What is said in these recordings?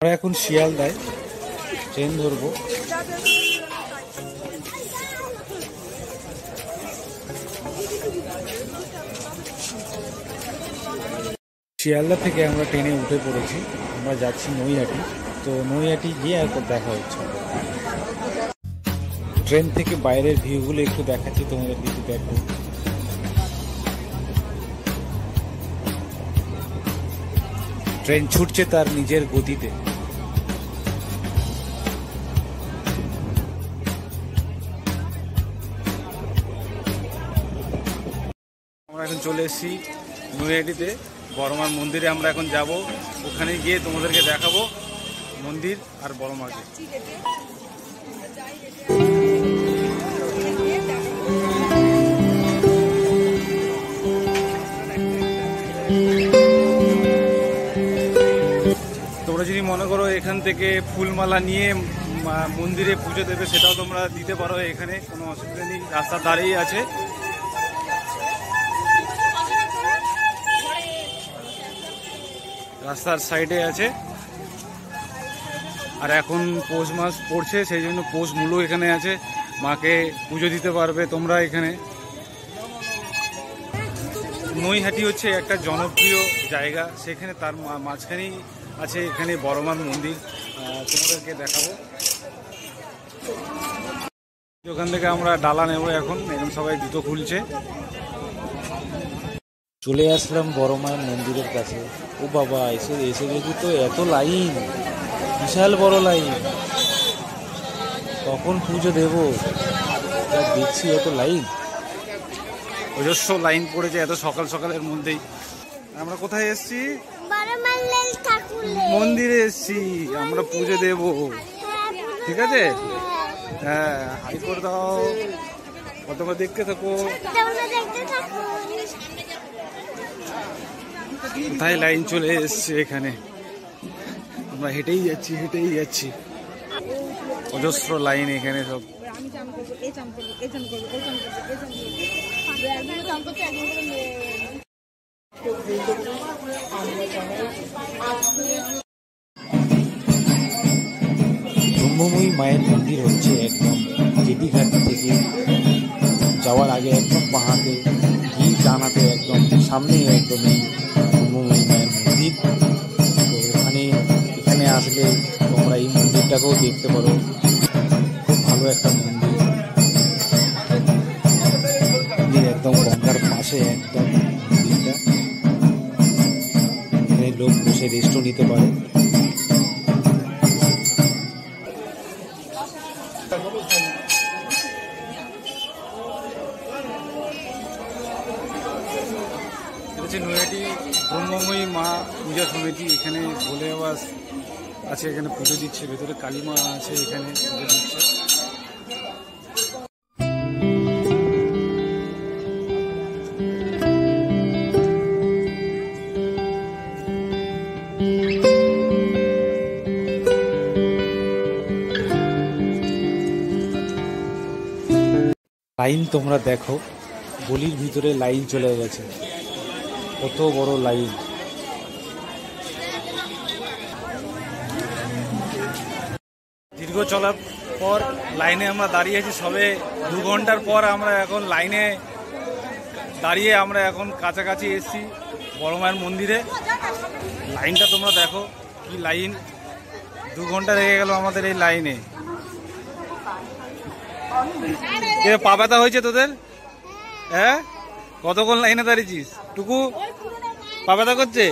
আমরা এখন শিয়ালদায় ট্রেন ধরবো। শিয়ালদা থেকে আমরা ট্রেনে উঠে পড়েছি, আমরা যাচ্ছি নৈহাটি। তো নৈহাটি গিয়ে একবার দেখা হচ্ছে। ট্রেন থেকে বাইরের ভিউগুলো একটু দেখাচ্ছি তোমাদের দিকে, দেখো। ট্রেন ছুটছে তার নিজের গতিতে। আমরা এখন চলে এসেছি নৈহাটিতে, বড়মার মন্দিরে আমরা এখন যাব। ওখানে গিয়ে তোমাদেরকে দেখাবো মন্দির আর বড়মাকে। তোমরা যদি মনে করো এখান থেকে ফুলমালা নিয়ে মন্দিরে পুজো দেবে, সেটাও তোমরা দিতে পারো, এখানে কোনো অসুবিধা নেই। রাস্তার ধারেই আছে, রাস্তার সাইডে আছে। আর এখন পৌষ মাস পড়ছে, সেই জন্য পৌষ মূল্য এখানে আছে, মাকে পুজো দিতে পারবে তোমরা এখানে। নৈহাটি হচ্ছে একটা জনপ্রিয় জায়গা, সেখানে তার মাঝখানেই আছে এখানে বড়মার মন্দির, তোমাদেরকে দেখাবো। ওখান থেকে আমরা ডালা নেব এখন সবাই জুতো খুলছে। চলে আসলাম বড়মায়ের মন্দিরের কাছে। ও বাবা, এসে দেখি তো এত লাইন, বিশাল বড় লাইন। কখন পুজো দেব, দেখছি এত লাইন, অজস্র লাইন পড়েছে এত সকাল সকালের মধ্যেই। আমরা কোথায় এসছি? মন্দিরে এসছি, আমরা পুজো দেব, ঠিক আছে? হ্যাঁ, হাই করে দাও, তোমরা দেখতে থাকো। কোথায় লাইন চলে এসছে এখানে, আমরা হেঁটেই যাচ্ছি, অজস্র লাইন এখানে সব। ব্রহ্মময়ী মায়ের মন্দির হচ্ছে একদম জেটিঘাট থেকে যাওয়ার আগে একদম পাহাড়ে গিয়ে জানাতে একদম সামনে একদম এই ব্রহ্মময়ী মায়ের মন্দির। তো এখানে আসলে তোমরা এই মন্দিরটাকেও দেখতে পারো, খুব ভালো একটা মন্দির। একদম গঙ্গার পাশে একদম মন্দিরটা, এখানে লোক বসে রেস্টও নিতে পারে। নৈহাটি ব্রহ্মময়ী মা পূজা সমিতি, এখানে ভোলে আবাস আছে, এখানে পুজো দিচ্ছে। ভেতরে কালী মা আছে, এখানে পুজো দিচ্ছে। লাইন তোমরা দেখো, গলির ভিতরে লাইন চলে গেছে, কত বড় লাইন। দীর্ঘ চলার পর লাইনে আমরা দাঁড়িয়ে আছি, সবে 2 ঘন্টার পর আমরা এখন লাইনে দাঁড়িয়ে আমরা এখন কাছাকাছি এসেছি বড়মায়ের মন্দিরে। লাইনটা তোমরা দেখো, কি লাইন, 2 ঘন্টা লেগে গেল আমাদের এই লাইনে। পা ব্যথা হয়েছে তোদের? হ্যাঁ, কতক্ষণ লাইনে দাঁড়িয়েছিস? টুকু পা ব্যথা করছে?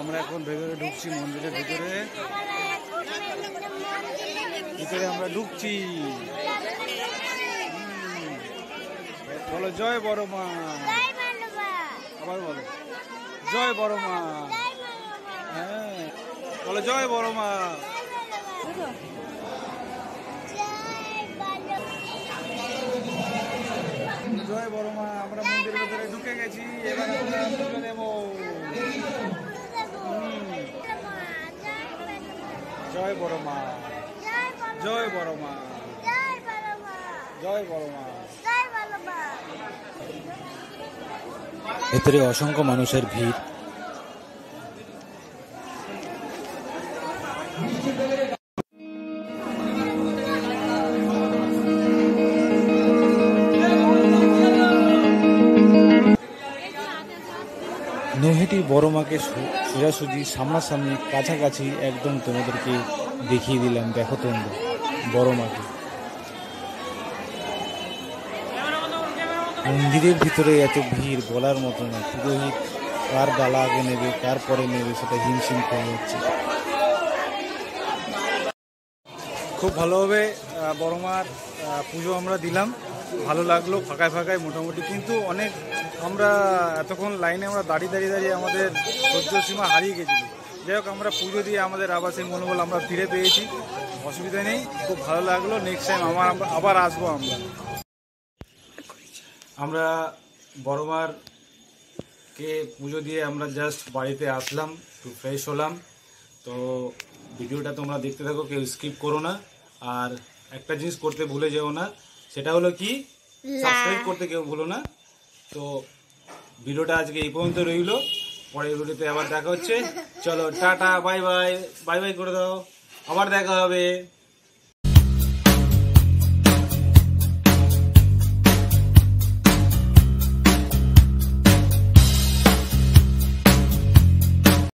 আমরা এখন ভেতরে ঢুকছি, মন্দিরের ভিতরে আমরা ঢুকছি। বলো জয় বড়মা, আবার বলো জয় বড়মা। হ্যাঁ, বলো জয় বড়মা। জয় বড়মা। আমরা মন্দিরের ভিতরে ঢুকে গেছি, এবার আমরা পুজো দেব। জয় বড়মা, জয় বড়মা, জয় বড়মা। ভেতরে অসংখ্য মানুষের ভিড়। নৈহাটি বড় মাকে সোজাসুজি সামনাসামনি কাছাকাছি একদম তোমাদেরকে দেখিয়ে দিলাম। দেখো তোমরা বড় মাকে। মন্দিরের ভিতরে এত ভিড় বলার মতো না। পুরোহিত কার ডালা আগে নেবে কার পরে নেবে সেটা হিমশিম করে যাচ্ছে। খুব ভালোভাবে বড় মার পুজো আমরা দিলাম, ভালো লাগলো ফাঁকায় ফাঁকায় মোটামুটি। কিন্তু অনেক আমরা এতক্ষণ লাইনে আমরা দাঁড়িয়ে আমাদের সহ্য সীমা হারিয়ে গেছিলো। যাই হোক আমরা পুজো দিয়ে আমাদের আবার সেই মনোবল আমরা ফিরে পেয়েছি, অসুবিধা নেই, খুব ভালো লাগলো। নেক্সট টাইম আবার আসবো। আমরা বড় মারকে পুজো দিয়ে আমরা জাস্ট বাড়িতে আসলাম, একটু ফ্রেশ হলাম। তো ভিডিওটা তোমরা দেখতে থাকো, কেউ স্কিপ করো না। আর একটা জিনিস করতে ভুলে যেও না, সেটা হলো কি সাবস্ক্রাইব করতে কেউ ভুলো না। তো ভিডিওটা আজকে এই পর্যন্ত রইল, পরের ভিডিওতে আবার দেখা হচ্ছে। চলো tata, bye bye, bye bye করে দাও, আবার দেখা হবে।